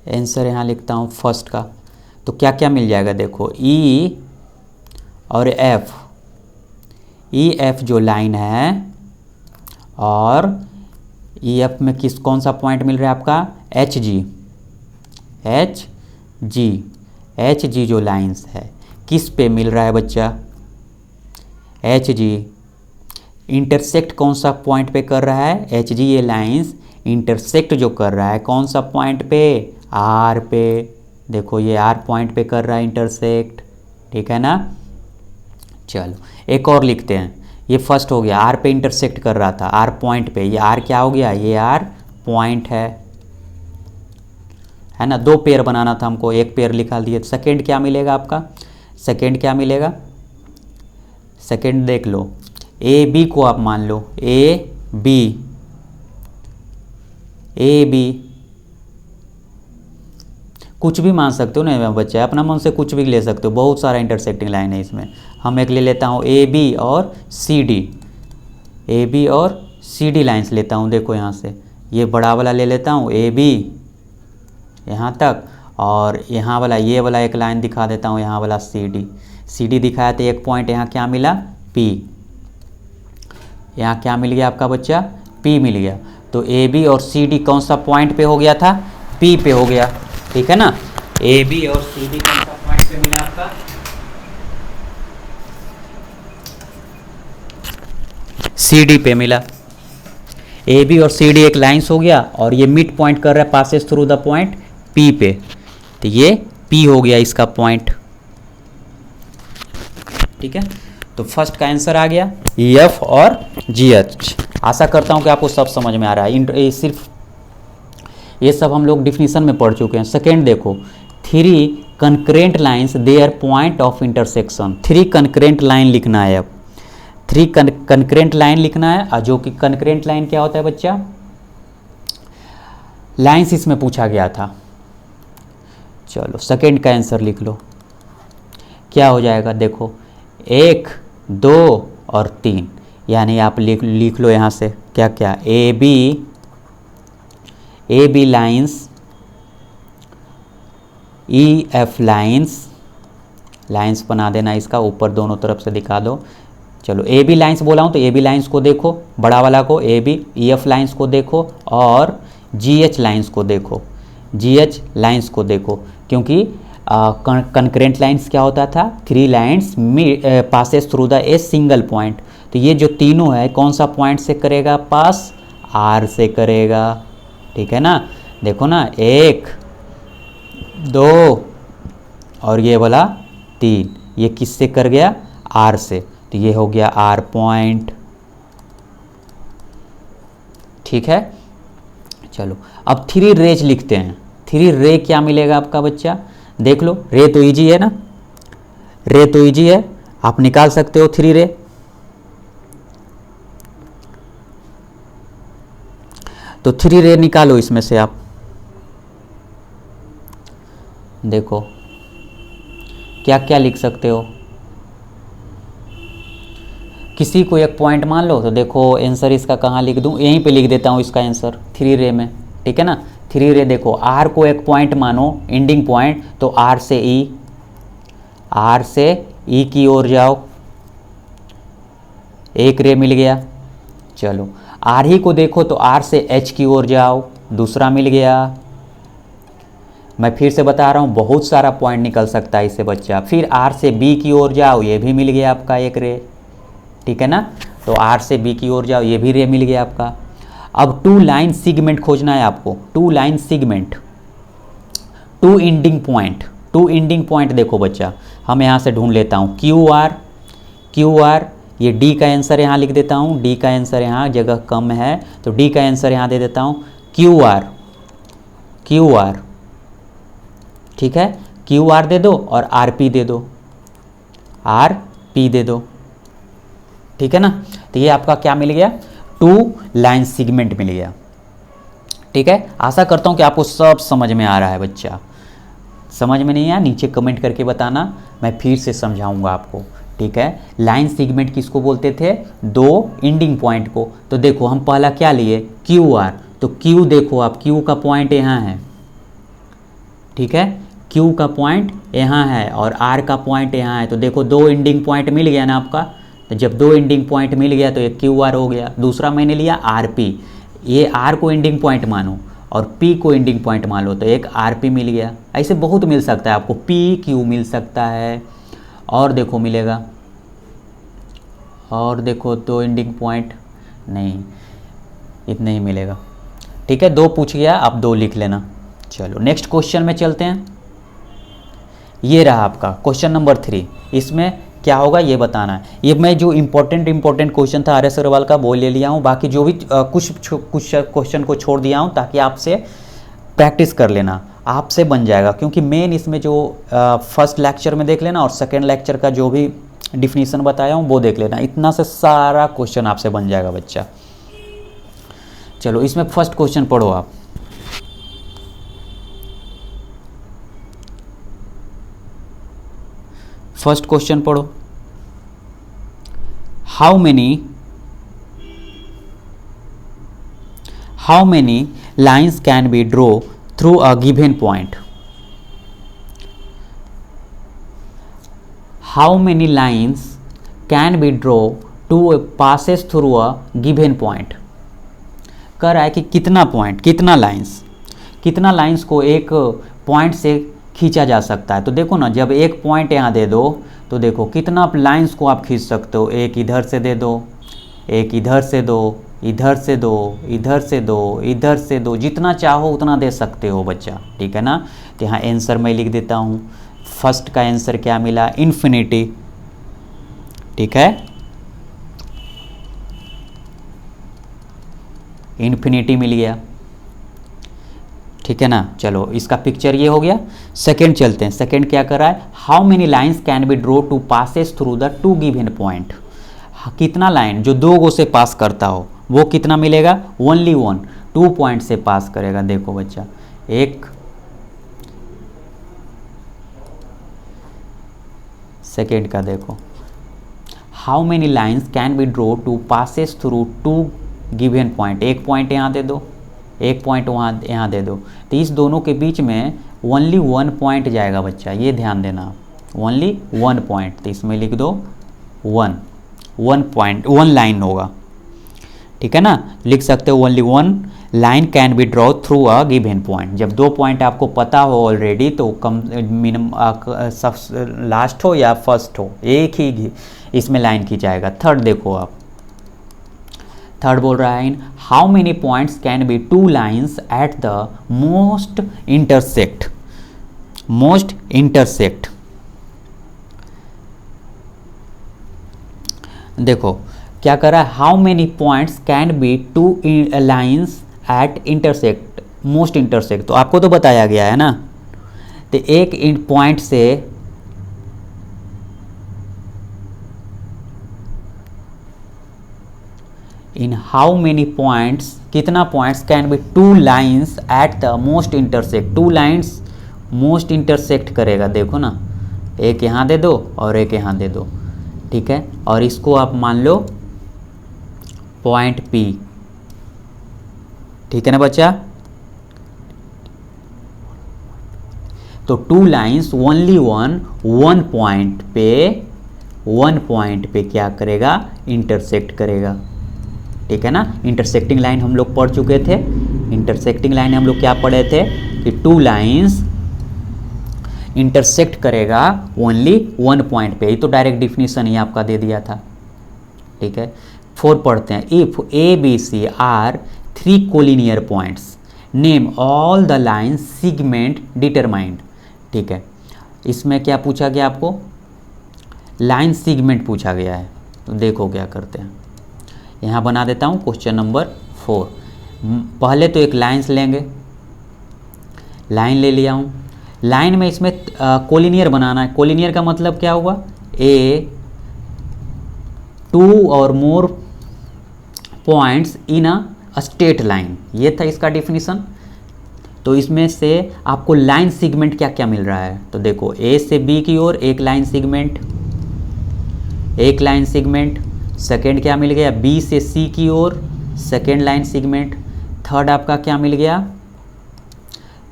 आंसर यहाँ लिखता हूँ फर्स्ट का। तो क्या क्या मिल जाएगा, देखो ई और एफ, ई एफ जो लाइन है, और ई एफ में कौन सा पॉइंट मिल रहा है आपका, एच जी जो लाइंस है किस पे मिल रहा है बच्चा, एच जी। इंटरसेक्ट कौन सा पॉइंट पे कर रहा है, एच जी ये लाइंस इंटरसेक्ट जो कर रहा है कौन सा पॉइंट पे, आर पे। देखो ये आर पॉइंट पे कर रहा है इंटरसेक्ट, ठीक है ना। चलो एक और लिखते हैं, ये फर्स्ट हो गया, आर पे इंटरसेक्ट कर रहा था, आर पॉइंट पे, ये आर क्या हो गया, ये आर पॉइंट है, है ना, 2 पेयर बनाना था हमको, 1 पेयर लिखा दिए। सेकेंड क्या मिलेगा आपका, सेकेंड क्या मिलेगा, सेकेंड देख लो, ए बी को आप मान लो, ए बी कुछ भी मान सकते हो ना बच्चे, अपना मन से कुछ भी ले सकते हो, बहुत सारा इंटरसेक्टिंग लाइन है इसमें। हम एक ले लेता हूँ ए बी और सी डी, ए बी और सी डी लाइन्स लेता हूँ। देखो यहाँ से ये बड़ा वाला ले लेता हूँ ए बी यहाँ तक, और यहाँ वाला ये वाला एक लाइन दिखा देता हूँ, यहाँ वाला सी डी दिखाया तो एक पॉइंट यहाँ क्या मिला, पी। यहाँ क्या मिल गया आपका बच्चा, पी मिल गया। तो ए बी और सी डी कौन सा पॉइंट पे हो गया था, पी पे हो गया, ठीक है ना। ए बी और सी डी कौन सा पॉइंट पे मिला आपका, सी डी पे मिला। ए बी और सी डी एक लाइन्स हो गया, और ये मिड पॉइंट कर रहा है passes through the point P पे, तो ये पी हो गया इसका पॉइंट, ठीक है। तो फर्स्ट का आंसर आ गया एफ और जी एच। आशा करता हूँ कि आपको सब समझ में आ रहा है। सिर्फ ये सब हम लोग डिफिनीशन में पढ़ चुके हैं। सेकेंड देखो, 3 concurrent lines their point of intersection. 3 concurrent line लिखना है। अब 3 कंकरेंट लाइन लिखना है, और जो कि कंकरेंट लाइन क्या होता है बच्चा, लाइन्स इसमें पूछा गया था। चलो सेकेंड का आंसर लिख लो, क्या हो जाएगा, देखो 1 2 और 3, यानी आप लिख लो यहाँ से क्या क्या, A B lines, E F lines बना देना, इसका ऊपर दोनों तरफ से दिखा दो। चलो ए बी लाइन्स बोला हूँ तो ए बी लाइन्स को देखो, बड़ा वाला को A B, E F lines को देखो, और जी एच लाइन्स को देखो, जी एच लाइन्स को देखो, क्योंकि कंकरेंट लाइन्स क्या होता था, 3 lines passes through the a single point. तो ये जो तीनों है कौन सा पॉइंट से करेगा पास, आर से करेगा, ठीक है ना। देखो ना 1 2 और ये वाला 3, ये किससे कर गया, आर से, तो ये हो गया आर पॉइंट, ठीक है। चलो अब 3 रेज लिखते हैं। 3 रे क्या मिलेगा आपका बच्चा, देख लो, रे तो इजी है ना, रे तो इजी है, आप निकाल सकते हो 3 रे। तो 3 रे निकालो इसमें से आप, देखो क्या क्या लिख सकते हो। किसी को एक पॉइंट मान लो, तो देखो आंसर इसका कहाँ लिख दूँ, यहीं पे लिख देता हूँ इसका आंसर 3 रे में, ठीक है ना। 3 रे देखो, आर को एक पॉइंट मानो, एंडिंग पॉइंट, तो आर से ई की ओर जाओ, एक रे मिल गया। चलो आर ही को देखो तो आर से एच की ओर जाओ, दूसरा मिल गया। मैं फिर से बता रहा हूँ, बहुत सारा पॉइंट निकल सकता है इससे बच्चा। फिर आर से बी की ओर जाओ, ये भी मिल गया आपका एक रे, ठीक है ना। तो आर से बी की ओर जाओ, ये भी रे मिल गया आपका। अब 2 लाइन सिगमेंट खोजना है आपको, 2 लाइन सिगमेंट, 2 एंडिंग पॉइंट देखो बच्चा, हम यहाँ से ढूंढ लेता हूँ क्यू आर, ये डी का आंसर यहाँ लिख देता हूँ, डी का आंसर यहाँ जगह कम है तो डी का आंसर यहाँ दे देता हूँ, क्यू आर, ठीक है। क्यू आर दे दो और आर पी दे दो, ठीक है ना। तो ये आपका क्या मिल गया, 2 लाइन सिगमेंट मिल गया, ठीक है। आशा करता हूँ कि आपको सब समझ में आ रहा है बच्चा। समझ में नहीं आया नीचे कमेंट करके बताना, मैं फिर से समझाऊंगा आपको, ठीक है। लाइन सिगमेंट किसको बोलते थे, 2 एंडिंग पॉइंट को। तो देखो हम पहला क्या लिए, क्यू आर, तो क्यू देखो आप, क्यू का पॉइंट यहाँ है, ठीक है, क्यू का पॉइंट यहाँ है और आर का पॉइंट यहाँ है। तो देखो 2 एंडिंग पॉइंट मिल गया ना आपका। तो जब 2 एंडिंग पॉइंट मिल गया तो एक क्यू आर हो गया। दूसरा मैंने लिया आर पी, ये आर को एंडिंग पॉइंट मानो और पी को एंडिंग पॉइंट मान लो, तो एक आर पी मिल गया। ऐसे बहुत मिल सकता है आपको, पी क्यू मिल सकता है, और देखो मिलेगा, और देखो 2 एंडिंग पॉइंट नहीं, इतना ही मिलेगा, ठीक है। 2 पूछ गया, आप 2 लिख लेना। चलो नेक्स्ट क्वेश्चन में चलते हैं। ये रहा आपका क्वेश्चन नंबर 3। इसमें क्या होगा ये बताना है। ये मैं जो इम्पोर्टेंट क्वेश्चन था आर.एस. अग्रवाल का वो ले लिया हूँ, बाकी जो भी कुछ क्वेश्चन को छोड़ दिया हूँ ताकि आपसे प्रैक्टिस कर लेना। आपसे बन जाएगा, क्योंकि मेन इसमें जो फर्स्ट लेक्चर में देख लेना और सेकेंड लेक्चर का जो भी डिफिनीशन बताया हूँ वो देख लेना, इतना से सारा क्वेश्चन आपसे बन जाएगा बच्चा। चलो इसमें फर्स्ट क्वेश्चन पढ़ो आप। फर्स्ट क्वेश्चन पढ़ो। How many lines can be draw through a given point? How many lines can be draw to passes through a given point? कह रहा है कि कितना पॉइंट, कितना लाइन्स को एक पॉइंट से खींचा जा सकता है। तो देखो ना, जब एक पॉइंट यहाँ दे दो तो देखो कितना लाइन्स को आप खींच सकते हो। एक इधर से दे दो, एक इधर से दो, इधर से दो, इधर से दो, इधर से दो, जितना चाहो उतना दे सकते हो बच्चा, ठीक है ना। तो यहाँ आंसर मैं लिख देता हूँ। फर्स्ट का आंसर क्या मिला? इन्फिनिटी, ठीक है, इन्फिनिटी मिल गया, ठीक है ना। चलो इसका पिक्चर ये हो गया। सेकंड चलते हैं। सेकंड क्या कर रहा है? How many lines can be draw to passes through the two given point? कितना लाइन जो दो गो से पास करता हो वो कितना मिलेगा? ओनली वन, 2 पॉइंट से पास करेगा। देखो बच्चा, एक सेकेंड का देखो, how many lines can be draw to passes through two given point? एक पॉइंट यहाँ दे दो, एक पॉइंट वहाँ यहाँ दे दो, तो इस दोनों के बीच में ओनली 1 पॉइंट जाएगा बच्चा, ये ध्यान देना, ओनली 1 पॉइंट। तो इसमें लिख दो 1 पॉइंट, 1 लाइन होगा, ठीक है ना। लिख सकते हो only 1 line can be draw through a given point. जब 2 पॉइंट आपको पता हो ऑलरेडी तो कम सब लास्ट हो या फर्स्ट हो, एक ही इसमें लाइन खींचाएगा। थर्ड देखो आप, थर्ड बोल रहा है in how many points can be 2 lines at the most intersect? Most intersect, देखो क्या कर रहा है? How many points can be 2 lines at intersect, most intersect, तो आपको तो बताया गया है ना। तो एक पॉइंट से इन हाउ मेनी पॉइंट्स, कितना points can be 2 lines at the most intersect? 2 lines most intersect करेगा, देखो ना, एक यहाँ दे दो और एक यहाँ दे दो, ठीक है। और इसको आप मान लो पॉइंट P, ठीक है ना बच्चा। तो 2 लाइन्स ओनली 1 पॉइंट पे क्या करेगा? इंटरसेक्ट करेगा, ठीक है ना। इंटरसेक्टिंग लाइन हम लोग पढ़ चुके थे। इंटरसेक्टिंग लाइन हम लोग क्या पढ़े थे कि 2 लाइन्स इंटरसेक्ट करेगा ओनली 1 पॉइंट पे। ये तो डायरेक्ट डिफिनीशन ही आपका दे दिया था, ठीक है। 4 पढ़ते हैं। If A B C are 3 collinear points, name all the line segment determined, ठीक है। इसमें क्या पूछा गया आपको? लाइन सेगमेंट पूछा गया है। तो देखो क्या करते हैं, यहाँ बना देता हूँ क्वेश्चन नंबर 4। पहले तो एक लाइन्स लेंगे, लाइन ले लिया हूँ। लाइन में इसमें कोलिनियर बनाना है। कोलिनियर का मतलब क्या हुआ? ए 2 और more points in a straight line, ये था इसका डिफिनीशन। तो इसमें से आपको लाइन सेगमेंट क्या क्या मिल रहा है? तो देखो, ए से बी की ओर एक लाइन सेगमेंट, एक लाइन सेगमेंट। सेकेंड क्या मिल गया? बी से सी की ओर सेकेंड लाइन सेगमेंट। थर्ड आपका क्या मिल गया?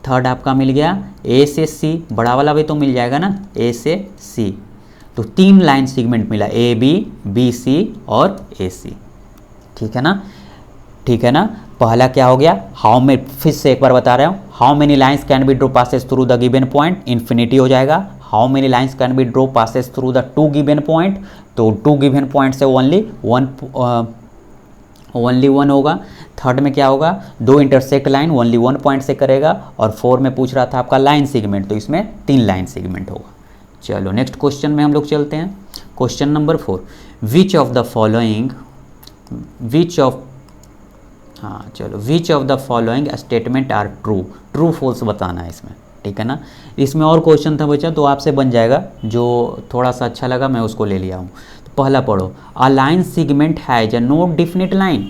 थर्ड आपका मिल गया ए से सी, बड़ा वाला भी तो मिल जाएगा ना, ए से सी। तो 3 लाइन सेगमेंट मिला, ए बी, बी सी और ए सी, ठीक है ना, ठीक है ना। पहला क्या हो गया? हाउ में, फिर से एक बार बता रहा हूँ, how many lines can be draw passes through the given point? Infinity हो जाएगा। How many lines can be draw passes through the 2 given point? तो 2 गिवन पॉइंट से ओनली 1 होगा। थर्ड में क्या होगा? 2 इंटरसेक्ट लाइन ओनली 1 पॉइंट से करेगा। और 4 में पूछ रहा था आपका लाइन सेगमेंट, तो इसमें 3 लाइन सेगमेंट होगा। चलो नेक्स्ट क्वेश्चन में हम लोग चलते हैं। क्वेश्चन नंबर 4, विच ऑफ हाँ चलो, which of the following statement are true, true false बताना है इसमें, ठीक है ना। इसमें और क्वेश्चन था बच्चा, तो आपसे बन जाएगा, जो थोड़ा सा अच्छा लगा मैं उसको ले लिया हूँ। तो पहला पढ़ो, a line segment has a no definite line.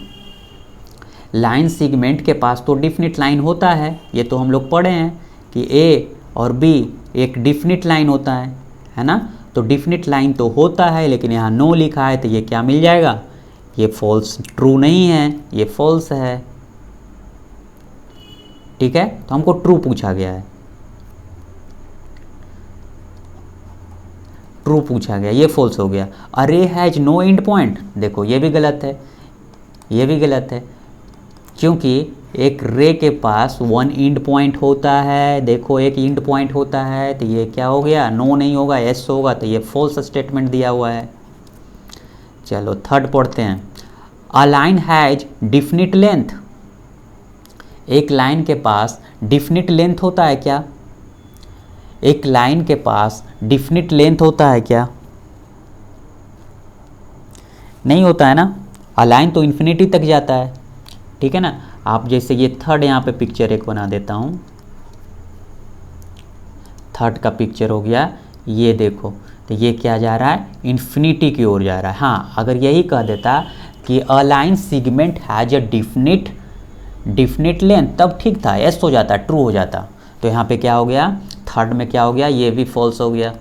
Line segment के पास तो डिफिनिट लाइन होता है, ये तो हम लोग पढ़े हैं कि ए और बी एक डिफिनिट लाइन होता है ना। तो डिफिनिट लाइन तो होता है, लेकिन यहाँ नो लिखा है, तो ये क्या मिल जाएगा, ये फॉल्स, ट्रू नहीं है, ये फॉल्स है, ठीक है। तो हमको ट्रू पूछा गया है, ट्रू पूछा गया, ये फॉल्स हो गया। अरे हैज नो एंड पॉइंट, देखो ये भी गलत है, ये भी गलत है, क्योंकि एक रे के पास वन एंड पॉइंट होता है, देखो एक एंड पॉइंट होता है, तो ये क्या हो गया, नो नहीं होगा, एस होगा, तो ये फॉल्स स्टेटमेंट दिया हुआ है। चलो थर्ड पढ़ते हैं, a line has definite length. एक लाइन के पास डिफिनिट लेंथ होता है क्या, एक लाइन के पास डिफिनिट लेंथ होता है क्या, नहीं होता है ना। अ लाइन तो इन्फिनिटी तक जाता है, ठीक है ना। आप जैसे ये थर्ड यहाँ पे पिक्चर एक बना देता हूँ, थर्ड का पिक्चर हो गया, ये देखो, तो ये क्या जा रहा है, इन्फिनिटी की ओर जा रहा है। हाँ, अगर यही कह देता कि अ line segment has a definite length, तब ठीक था, एस हो जाता, ट्रू हो जाता। तो यहाँ पे क्या हो गया, थर्ड में क्या हो गया, ये भी फॉल्स हो गया।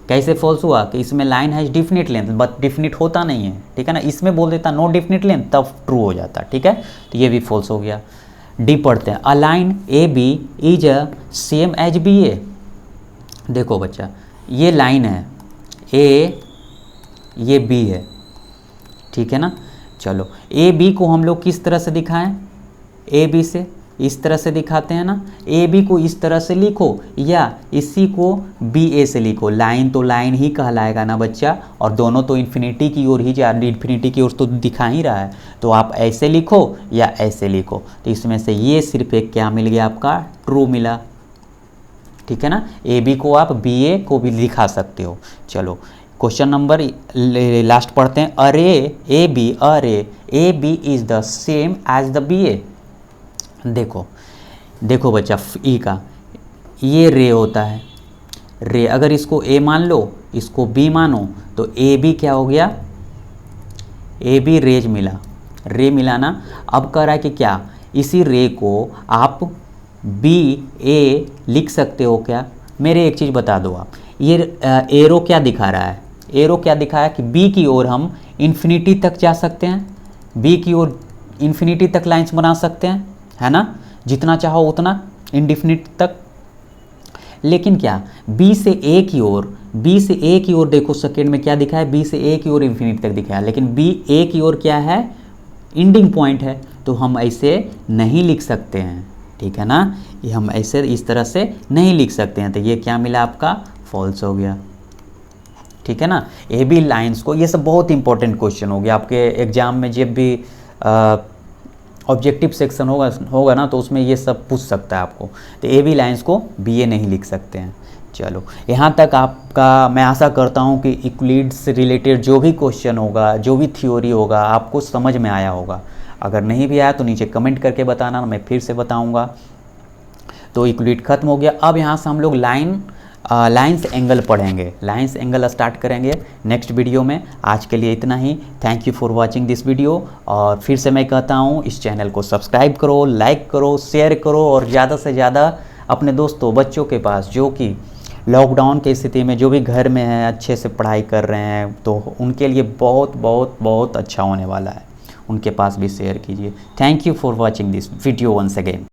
कैसे फॉल्स हुआ कि इसमें line has definite length, but definite होता नहीं है, ठीक है ना। इसमें बोल देता नो डिफिनिट लेंथ, तब ट्रू हो जाता, ठीक है। तो ये भी फॉल्स हो गया। डी पढ़ते हैं, a line A B is a same as B A. देखो बच्चा, ये लाइन है ए, ये बी है, ठीक है ना। चलो ए बी को हम लोग किस तरह से दिखाएं, ए बी से इस तरह से दिखाते हैं ना, ए बी को इस तरह से लिखो या इसी को बी ए से लिखो, लाइन तो लाइन ही कहलाएगा ना बच्चा, और दोनों तो इन्फिनिटी की ओर ही जा, इन्फिनिटी की ओर तो दिखा ही रहा है। तो आप ऐसे लिखो या ऐसे लिखो, तो इसमें से ये सिर्फ एक क्या मिल गया, आपका ट्रू मिला, ठीक है ना। ए बी को आप बी ए को भी दिखा सकते हो। चलो क्वेश्चन नंबर लास्ट पढ़ते हैं, अरे ए बी, अरे A B is the same as the B A. देखो देखो बच्चा, ई का ये रे होता है, रे अगर इसको ए मान लो, इसको बी मानो, तो ए बी क्या हो गया, ए बी रेज मिला, रे मिला ना। अब कह रहा है कि क्या इसी रे को आप बी ए लिख सकते हो क्या। मेरे एक चीज़ बता दो आप, ये एरो क्या दिखा रहा है, एरो क्या दिखाया कि बी की ओर हम इन्फिनिटी तक जा सकते हैं, बी की ओर इन्फिनिटी तक लाइंस बना सकते हैं, है ना, जितना चाहो उतना इंडिफिनिट तक। लेकिन क्या बी से ए की ओर, बी से ए की ओर देखो सेकेंड में क्या दिखा है, बी से ए की ओर इन्फिनिटी तक दिखा है, लेकिन बी ए की ओर क्या है, एंडिंग पॉइंट है, तो हम ऐसे नहीं लिख सकते हैं, ठीक है ना। ये हम ऐसे इस तरह से नहीं लिख सकते हैं, तो ये क्या मिला आपका, फॉल्स हो गया, ठीक है ना। ए बी लाइन्स को, ये सब बहुत इंपॉर्टेंट क्वेश्चन हो गया आपके एग्जाम में, जब भी ऑब्जेक्टिव सेक्शन होगा ना, तो उसमें ये सब पूछ सकता है आपको। तो ए बी लाइन्स को बी ए नहीं लिख सकते हैं। चलो यहाँ तक आपका, मैं आशा करता हूँ कि यूक्लिड से रिलेटेड जो भी क्वेश्चन होगा, जो भी थ्योरी होगा, आपको समझ में आया होगा। अगर नहीं भी आया तो नीचे कमेंट करके बताना, मैं फिर से बताऊँगा। तो यूक्लिड खत्म हो गया। अब यहाँ से हम लोग लाइन्स एंगल पढ़ेंगे, लाइन्स एंगल स्टार्ट करेंगे नेक्स्ट वीडियो में। आज के लिए इतना ही। Thank you for watching this video. और फिर से मैं कहता हूँ, इस चैनल को सब्सक्राइब करो, लाइक करो, शेयर करो, और ज़्यादा से ज़्यादा अपने दोस्तों, बच्चों के पास जो कि लॉकडाउन की स्थिति में जो भी घर में हैं, अच्छे से पढ़ाई कर रहे हैं, तो उनके लिए बहुत बहुत बहुत अच्छा होने वाला है, उनके पास भी शेयर कीजिए। Thank you for watching this video once again.